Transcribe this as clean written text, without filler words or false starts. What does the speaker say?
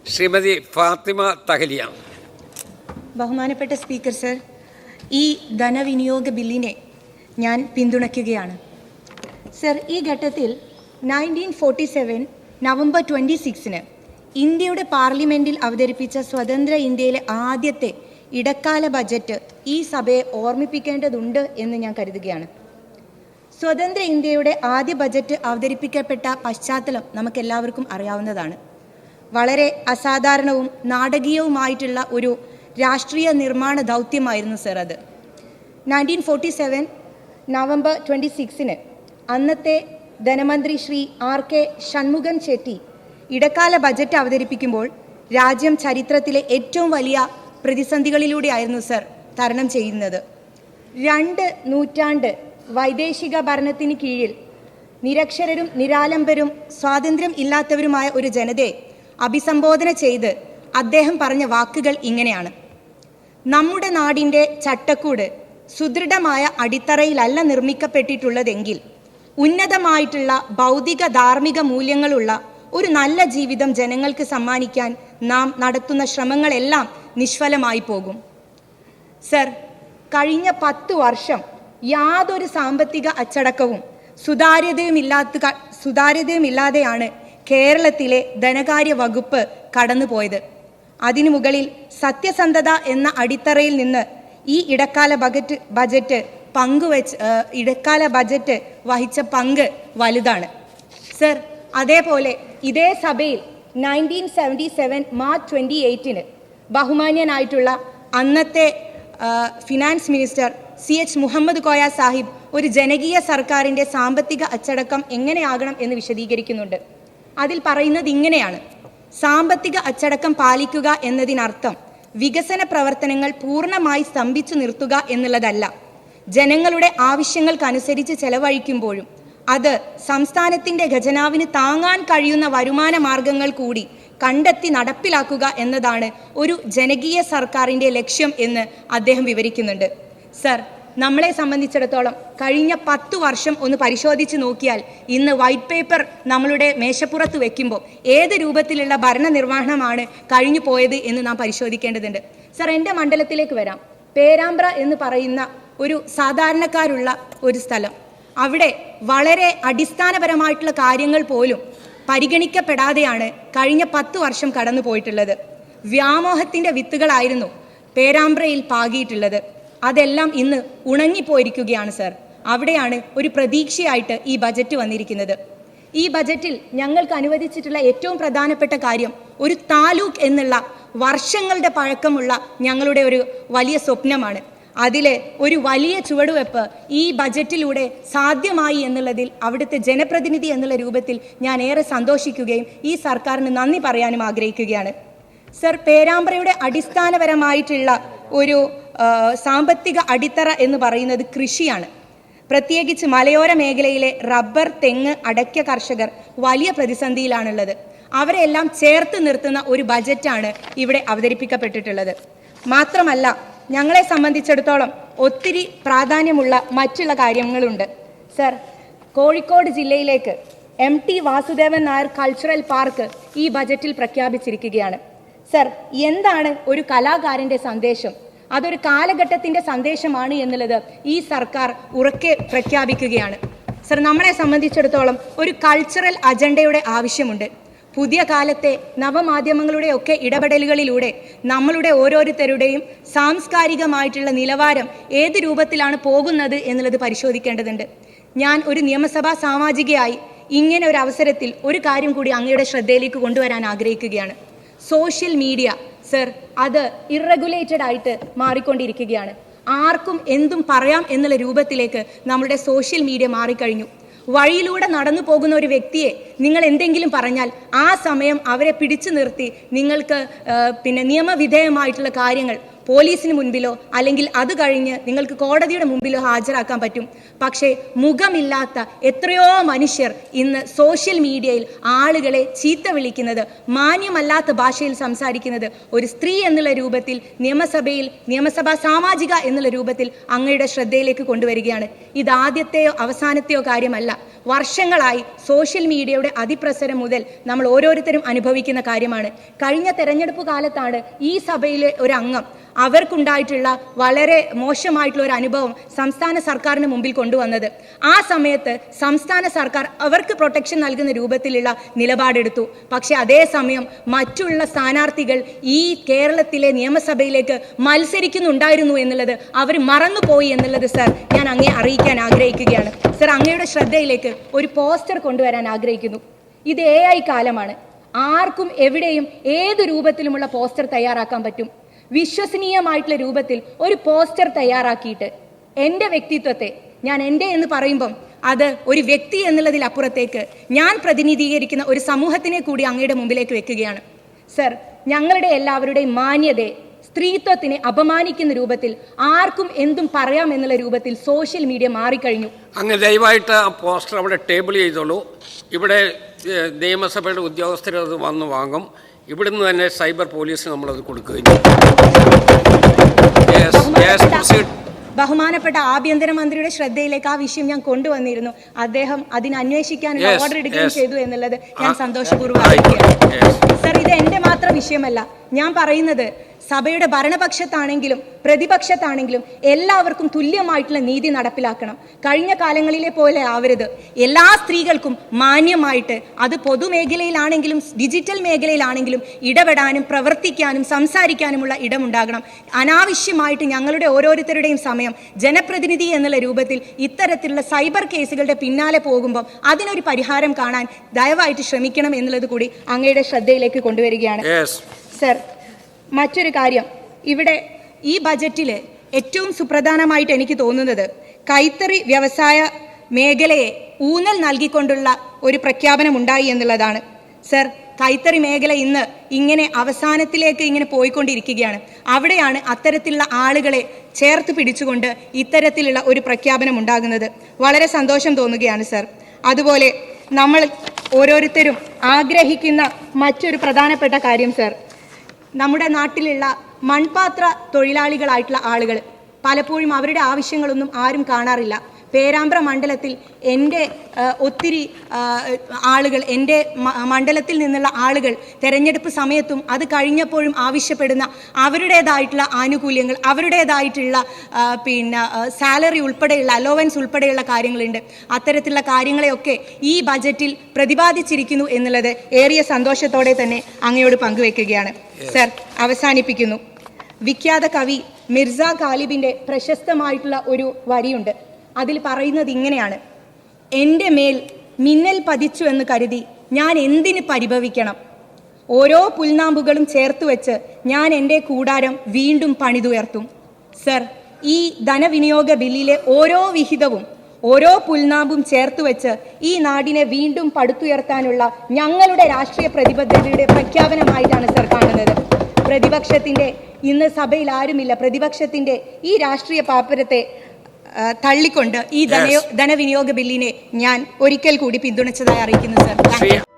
ശ്രീമതി ഫാത്തിമ തഹലിയ. ബഹുമാനപ്പെട്ട speaker sir, ഈ ധനവിനിയോഗ ബില്ലിനെ ഞാൻ പിന്തുണയ്ക്കുകയാണ്. സർ, ഈ ഘട്ടത്തിൽ 1947 നവംബർ 26 ഇന്ത്യയുടെ പാർലമെൻറ്റിൽ അവതരിപ്പിച്ച സ്വതന്ത്ര ഇന്ത്യയിലെ ആദ്യത്തെ ഇടക്കാല ബജറ്റ് ഈ സഭയെ ഓർമ്മിപ്പിക്കേണ്ടതുണ്ട് എന്ന് ഞാൻ കരുതുകയാണ്. സ്വതന്ത്ര ഇന്ത്യയുടെ ആദ്യ ബജറ്റ് അവതരിപ്പിക്കപ്പെട്ട പശ്ചാത്തലം നമുക്കെല്ലാവർക്കും അറിയാവുന്നതാണ്. വളരെ അസാധാരണവും നാടകീയവുമായിട്ടുള്ള ഒരു രാഷ്ട്രീയ നിർമ്മാണ ദൗത്യമായിരുന്നു സർ അത്. 1947 നവംബർ 26 അന്നത്തെ ധനമന്ത്രി ശ്രീ R.K. ഷൺമുഖൻ ചെട്ടി ഇടക്കാല ബജറ്റ് അവതരിപ്പിക്കുമ്പോൾ രാജ്യം ചരിത്രത്തിലെ ഏറ്റവും വലിയ പ്രതിസന്ധികളിലൂടെയായിരുന്നു സർ തരണം ചെയ്യുന്നത്. 2 നൂറ്റാണ്ട് വൈദേശിക ഭരണത്തിന് കീഴിൽ നിരക്ഷരരും നിരാലംബരും സ്വാതന്ത്ര്യം ഇല്ലാത്തവരുമായ ഒരു ജനതയെ അഭിസംബോധന ചെയ്ത് അദ്ദേഹം പറഞ്ഞ വാക്കുകൾ ഇങ്ങനെയാണ്: നമ്മുടെ നാടിൻ്റെ ചട്ടക്കൂട് സുദൃഢമായ അടിത്തറയിലല്ല നിർമ്മിക്കപ്പെട്ടിട്ടുള്ളതെങ്കിൽ ഉന്നതമായിട്ടുള്ള ഭൗതിക ധാർമ്മിക മൂല്യങ്ങളുള്ള ഒരു നല്ല ജീവിതം ജനങ്ങൾക്ക് സമ്മാനിക്കാൻ നാം നടത്തുന്ന ശ്രമങ്ങളെല്ലാം നിഷ്ഫലമായി പോകും. സർ, കഴിഞ്ഞ 10 വർഷം യാതൊരു സാമ്പത്തിക അച്ചടക്കവും സുതാര്യതയുമില്ലാതെയാണ് കേരളത്തിലെ ധനകാര്യ വകുപ്പ് കടന്നുപോയത്. അതിനു മുകളിൽ സത്യസന്ധത എന്ന അടിത്തറയിൽ നിന്ന് ഈ ഇടക്കാല ബജറ്റ് വഹിച്ച പങ്ക് വലുതാണ്. സർ, അതേപോലെ ഇതേ സഭയിൽ 1977 മാർച്ച് 28 ബഹുമാന്യനായിട്ടുള്ള അന്നത്തെ finance minister CH Mohammed Koya Sahib ഒരു ജനകീയ സർക്കാരിൻ്റെ സാമ്പത്തിക അച്ചടക്കം എങ്ങനെയാകണം എന്ന് വിശദീകരിക്കുന്നുണ്ട്. അതിൽ പറയുന്നത് ഇങ്ങനെയാണ്: സാമ്പത്തിക അച്ചടക്കം പാലിക്കുക എന്നതിനർത്ഥം വികസന പ്രവർത്തനങ്ങൾ പൂർണ്ണമായി സ്തംഭിച്ചു നിർത്തുക എന്നുള്ളതല്ല. ജനങ്ങളുടെ ആവശ്യങ്ങൾക്കനുസരിച്ച് ചെലവഴിക്കുമ്പോഴും അത് സംസ്ഥാനത്തിൻ്റെ ഖജനാവിന് താങ്ങാൻ കഴിയുന്ന വരുമാന മാർഗങ്ങൾ കൂടി കണ്ടെത്തി നടപ്പിലാക്കുക എന്നതാണ് ഒരു ജനകീയ സർക്കാരിൻ്റെ ലക്ഷ്യം എന്ന് അദ്ദേഹം വിവരിക്കുന്നുണ്ട്. സർ, നമ്മളെ സംബന്ധിച്ചിടത്തോളം കഴിഞ്ഞ 10 വർഷം ഒന്ന് പരിശോധിച്ച് നോക്കിയാൽ ഇന്ന് വൈറ്റ് പേപ്പർ നമ്മളുടെ മേശപ്പുറത്ത് വെക്കുമ്പോൾ ഏത് രൂപത്തിലുള്ള ഭരണനിർവഹണമാണ് കഴിഞ്ഞു പോയത് എന്ന് നാം പരിശോധിക്കേണ്ടതുണ്ട്. സർ, എൻ്റെ മണ്ഡലത്തിലേക്ക് വരാം. പേരാമ്പ്ര എന്ന് പറയുന്ന ഒരു സാധാരണക്കാരുള്ള ഒരു സ്ഥലം. അവിടെ വളരെ അടിസ്ഥാനപരമായിട്ടുള്ള കാര്യങ്ങൾ പോലും പരിഗണിക്കപ്പെടാതെയാണ് കഴിഞ്ഞ 10 വർഷം കടന്നു പോയിട്ടുള്ളത്. വ്യാമോഹത്തിൻ്റെ വിത്തുകളായിരുന്നു പേരാമ്പ്രയിൽ പാകിയിട്ടുള്ളത്. അതെല്ലാം ഇന്ന് ഉണങ്ങിപ്പോയിരിക്കുകയാണ് സർ. അവിടെയാണ് ഒരു പ്രതീക്ഷയായിട്ട് ഈ ബജറ്റ് വന്നിരിക്കുന്നത്. ഈ ബജറ്റിൽ ഞങ്ങൾക്ക് അനുവദിച്ചിട്ടുള്ള ഏറ്റവും പ്രധാനപ്പെട്ട കാര്യം ഒരു താലൂക്ക് എന്നുള്ള വർഷങ്ങളുടെ പഴക്കമുള്ള ഞങ്ങളുടെ ഒരു വലിയ സ്വപ്നമാണ്. അതിലെ ഒരു വലിയ ചുവടുവെപ്പ് ഈ ബജറ്റിലൂടെ സാധ്യമായി എന്നുള്ളതിൽ അവിടുത്തെ ജനപ്രതിനിധി എന്നുള്ള രൂപത്തിൽ ഞാൻ ഏറെ സന്തോഷിക്കുകയും ഈ സർക്കാരിന് നന്ദി പറയാനും ആഗ്രഹിക്കുകയാണ്. സർ, പേരാമ്പ്രയുടെ അടിസ്ഥാനപരമായിട്ടുള്ള ഒരു സാമ്പത്തിക അടിത്തറ എന്ന് പറയുന്നത് കൃഷിയാണ്. പ്രത്യേകിച്ച് മലയോര മേഖലയിലെ റബ്ബർ, തെങ്ങ്, അടയ്ക്ക കർഷകർ വലിയ പ്രതിസന്ധിയിലാണുള്ളത്. അവരെല്ലാം ചേർത്ത് നിർത്തുന്ന ഒരു ബജറ്റാണ് ഇവിടെ അവതരിപ്പിക്കപ്പെട്ടിട്ടുള്ളത്. മാത്രമല്ല, ഞങ്ങളെ സംബന്ധിച്ചിടത്തോളം ഒത്തിരി പ്രാധാന്യമുള്ള മറ്റുള്ള കാര്യങ്ങളുണ്ട്. സർ, കോഴിക്കോട് ജില്ലയിലേക്ക് MT Vasudevan Nair cultural park ഈ ബജറ്റിൽ പ്രഖ്യാപിച്ചിരിക്കുകയാണ്. സർ, എന്താണ് ഒരു കലാകാരൻ്റെ സന്ദേശം? അതൊരു കാലഘട്ടത്തിൻ്റെ സന്ദേശമാണ് എന്നുള്ളത് ഈ സർക്കാർ ഉറക്കെ പ്രഖ്യാപിക്കുകയാണ്. സർ, നമ്മളെ സംബന്ധിച്ചിടത്തോളം ഒരു കൾച്ചറൽ അജണ്ടയുടെ ആവശ്യമുണ്ട്. പുതിയ കാലത്തെ നവമാധ്യമങ്ങളുടെ ഒക്കെ ഇടപെടലുകളിലൂടെ നമ്മളുടെ ഓരോരുത്തരുടെയും സാംസ്കാരികമായിട്ടുള്ള നിലവാരം ഏത് രൂപത്തിലാണ് പോകുന്നത് എന്നുള്ളത് പരിശോധിക്കേണ്ടതുണ്ട്. ഞാൻ ഒരു നിയമസഭാ സാമാജികയായി ഇങ്ങനെ ഒരു അവസരത്തിൽ ഒരു കാര്യം കൂടി അങ്ങയുടെ ശ്രദ്ധയിലേക്ക് കൊണ്ടുവരാൻ ആഗ്രഹിക്കുകയാണ്. സോഷ്യൽ മീഡിയ സർ, അത് ഇറഗുലേറ്റഡ് ആയിട്ട് മാറിക്കൊണ്ടിരിക്കുകയാണ്. ആർക്കും എന്തും പറയാം എന്നുള്ള രൂപത്തിലേക്ക് നമ്മുടെ സോഷ്യൽ മീഡിയ മാറിക്കഴിഞ്ഞു. വഴിയിലൂടെ നടന്നു പോകുന്ന ഒരു വ്യക്തിയെ നിങ്ങൾ എന്തെങ്കിലും പറഞ്ഞാൽ ആ സമയം അവരെ പിടിച്ചു നിർത്തി നിങ്ങൾക്ക് നിയമവിധേയമായിട്ടുള്ള കാര്യങ്ങൾ പോലീസിന് മുൻപിലോ അല്ലെങ്കിൽ അത് കഴിഞ്ഞ് നിങ്ങൾക്ക് കോടതിയുടെ മുമ്പിലോ ഹാജരാക്കാൻ പറ്റും. പക്ഷേ മുഖമില്ലാത്ത എത്രയോ മനുഷ്യർ ഇന്ന് സോഷ്യൽ മീഡിയയിൽ ആളുകളെ ചീത്ത വിളിക്കുന്നത്, മാന്യമല്ലാത്ത ഭാഷയിൽ സംസാരിക്കുന്നത് ഒരു സ്ത്രീ എന്നുള്ള രൂപത്തിൽ നിയമസഭാ സാമാജിക എന്നുള്ള രൂപത്തിൽ അങ്ങയുടെ ശ്രദ്ധയിലേക്ക് കൊണ്ടുവരികയാണ്. ഇത് ആദ്യത്തെയോ അവസാനത്തെയോ കാര്യമല്ല. വർഷങ്ങളായി സോഷ്യൽ മീഡിയയുടെ അതിപ്രസരം മുതൽ നമ്മൾ ഓരോരുത്തരും അനുഭവിക്കുന്ന കാര്യമാണ്. കഴിഞ്ഞ തെരഞ്ഞെടുപ്പ് കാലത്താണ് ഈ സഭയിലെ ഒരു അംഗം അവർക്കുണ്ടായിട്ടുള്ള വളരെ മോശമായിട്ടുള്ള ഒരു അനുഭവം സംസ്ഥാന സർക്കാരിന് മുമ്പിൽ കൊണ്ടുവന്നത്. ആ സമയത്ത് സംസ്ഥാന സർക്കാർ അവർക്ക് പ്രൊട്ടക്ഷൻ നൽകുന്ന രൂപത്തിലുള്ള നിലപാടെടുത്തു. പക്ഷേ അതേസമയം മറ്റുള്ള സ്ഥാനാർത്ഥികൾ ഈ കേരളത്തിലെ നിയമസഭയിലേക്ക് മത്സരിക്കുന്നുണ്ടായിരുന്നു എന്നുള്ളത് അവർ മറന്നുപോയി എന്നുള്ളത് സർ ഞാൻ അങ്ങേ അറിയിക്കാൻ ആഗ്രഹിക്കുകയാണ്. സർ, അങ്ങയുടെ ശ്രദ്ധയിലേക്ക് ഒരു പോസ്റ്റർ കൊണ്ടുവരാൻ ആഗ്രഹിക്കുന്നു. ഇത് AI കാലമാണ്. ആർക്കും എവിടെയും ഏത് രൂപത്തിലുമുള്ള പോസ്റ്റർ തയ്യാറാക്കാൻ പറ്റും. വിശ്വസനീയമായിട്ടുള്ള രൂപത്തിൽ ഒരു പോസ്റ്റർ തയ്യാറാക്കിയിട്ട് എൻ്റെ വ്യക്തിത്വത്തെ, ഞാൻ എൻ്റെ എന്ന് പറയുമ്പം അത് ഒരു വ്യക്തി എന്നുള്ളതിലപ്പുറത്തേക്ക് ഞാൻ പ്രതിനിധീകരിക്കുന്ന ഒരു സമൂഹത്തിനെ കൂടി അങ്ങയുടെ മുമ്പിലേക്ക് വെക്കുകയാണ്. സർ, ഞങ്ങളുടെ എല്ലാവരുടെയും മാന്യതയെ, സ്ത്രീത്വത്തിനെ അപമാനിക്കുന്ന രൂപത്തിൽ ആർക്കും എന്തും പറയാം എന്നുള്ള രൂപത്തിൽ സോഷ്യൽ മീഡിയ മാറിക്കഴിഞ്ഞു. അങ്ങ് ദയവായിട്ട് ആ പോസ്റ്റർ അവിടെ ടേബിൾ ചെയ്തോളൂ. ഇവിടെ നിയമസഭയുടെ ഉദ്യോഗസ്ഥരത് വന്ന് വാങ്ങും. ഇവിടുന്ന് തന്നെ സൈബർ പോലീസിന് നമ്മളത് കൊടുക്കുകയും ബഹുമാനപ്പെട്ട ആഭ്യന്തരമന്ത്രിയുടെ ശ്രദ്ധയിലേക്ക് ആ വിഷയം ഞാൻ കൊണ്ടുവന്നിരുന്നു. അദ്ദേഹം അതിന് അന്വേഷിക്കാനുള്ള ഓർഡർ എടുക്കുകയും ചെയ്തു എന്നുള്ളത് ഞാൻ സന്തോഷപൂർവ്വം അറിയിക്കുകയാണ്. സർ, ഇത് എൻ്റെ മാത്രം വിഷയമല്ല. ഞാൻ പറയുന്നത് സഭയുടെ ഭരണപക്ഷത്താണെങ്കിലും പ്രതിപക്ഷത്താണെങ്കിലും എല്ലാവർക്കും തുല്യമായിട്ടുള്ള നീതി നടപ്പിലാക്കണം. കഴിഞ്ഞ കാലങ്ങളിലെ പോലെ ആവരുത്. എല്ലാ സ്ത്രീകൾക്കും മാന്യമായിട്ട്, അത് പൊതുമേഖലയിലാണെങ്കിലും ഡിജിറ്റൽ മേഖലയിലാണെങ്കിലും ഇടപെടാനും പ്രവർത്തിക്കാനും സംസാരിക്കാനുമുള്ള ഇടമുണ്ടാകണം. അനാവശ്യമായിട്ട് ഞങ്ങളുടെ ഓരോരുത്തരുടെയും സമയം ജനപ്രതിനിധി എന്നുള്ള രൂപത്തിൽ ഇത്തരത്തിലുള്ള സൈബർ കേസുകളുടെ പിന്നാലെ പോകുമ്പോൾ അതിനൊരു പരിഹാരം കാണാൻ ദയവായിട്ട് ശ്രമിക്കണം എന്നുള്ളത് കൂടി അങ്ങയുടെ ശ്രദ്ധയിലേക്ക് കൊണ്ടുവരികയാണ്. സർ, മറ്റൊരു കാര്യം, ഇവിടെ ഈ ബജറ്റിൽ ഏറ്റവും സുപ്രധാനമായിട്ട് എനിക്ക് തോന്നുന്നത് കൈത്തറി വ്യവസായ മേഖലയെ ഊന്നൽ നൽകിക്കൊണ്ടുള്ള ഒരു പ്രഖ്യാപനം ഉണ്ടായി എന്നുള്ളതാണ്. സർ, കൈത്തറി മേഖല ഇന്ന് ഇങ്ങനെ അവസാനത്തിലേക്ക് ഇങ്ങനെ പോയിക്കൊണ്ടിരിക്കുകയാണ്. അവിടെയാണ് അത്തരത്തിലുള്ള ആളുകളെ ചേർത്ത് പിടിച്ചുകൊണ്ട് ഇത്തരത്തിലുള്ള ഒരു പ്രഖ്യാപനം ഉണ്ടാകുന്നത്. വളരെ സന്തോഷം തോന്നുകയാണ് സർ. അതുപോലെ നമ്മൾ ഓരോരുത്തരും ആഗ്രഹിക്കുന്ന മറ്റൊരു പ്രധാനപ്പെട്ട കാര്യം സർ, നമ്മുടെ നാട്ടിലുള്ള മൺപാത്ര തൊഴിലാളികളായിട്ടുള്ള ആളുകൾ പലപ്പോഴും അവരുടെ ആവശ്യങ്ങളൊന്നും ആരും കാണാറില്ല. പേരാമ്പ്ര മണ്ഡലത്തിൽ എൻ്റെ ഒത്തിരി ആളുകൾ, എൻ്റെ മണ്ഡലത്തിൽ നിന്നുള്ള ആളുകൾ തെരഞ്ഞെടുപ്പ് സമയത്തും അത് കഴിഞ്ഞപ്പോഴും ആവശ്യപ്പെടുന്ന അവരുടേതായിട്ടുള്ള ആനുകൂല്യങ്ങൾ, അവരുടേതായിട്ടുള്ള സാലറി ഉൾപ്പെടെയുള്ള അലോവൻസ് ഉൾപ്പെടെയുള്ള കാര്യങ്ങളുണ്ട്. അത്തരത്തിലുള്ള കാര്യങ്ങളെയൊക്കെ ഈ ബജറ്റിൽ പ്രതിപാദിച്ചിരിക്കുന്നു എന്നുള്ളത് ഏറിയ സന്തോഷത്തോടെ തന്നെ അങ്ങയോട് പങ്കുവെക്കുകയാണ്. സർ, അവസാനിപ്പിക്കുന്നു. വിഖ്യാത കവി മിർസ ഗാലിബിൻ്റെ പ്രശസ്തമായിട്ടുള്ള ഒരു വരിയുണ്ട്. അതിൽ പറയുന്നത് ഇങ്ങനെയാണ്: എൻ്റെ മേൽ മിന്നൽ പതിച്ചു എന്ന് കരുതി ഞാൻ എന്തിന് പരിഭവിക്കണം? ഓരോ പുൽനാമ്പുകളും ചേർത്ത് വെച്ച് ഞാൻ എൻ്റെ കൂടാരം വീണ്ടും പണിതുയർത്തും. സർ, ഈ ധനവിനിയോഗ ബില്ലിലെ ഓരോ വിഹിതവും ഓരോ പുൽനാമ്പും ചേർത്ത് വെച്ച് ഈ നാടിനെ വീണ്ടും പടുത്തുയർത്താനുള്ള ഞങ്ങളുടെ രാഷ്ട്രീയ പ്രതിബദ്ധതയുടെ പ്രഖ്യാപനമായിട്ടാണ് സർ കാണുന്നത്. പ്രതിപക്ഷത്തിൻ്റെ, ഇന്ന് സഭയിൽ ആരുമില്ല, പ്രതിപക്ഷത്തിൻ്റെ ഈ രാഷ്ട്രീയ പാപ്പരത്തെ തള്ളിക്കൊണ്ട് ഈ ധനവിനിയോഗ ബില്ലിനെ ഞാൻ ഒരിക്കൽ കൂടി പിന്തുണച്ചതായി അറിയിക്കുന്നു സർ.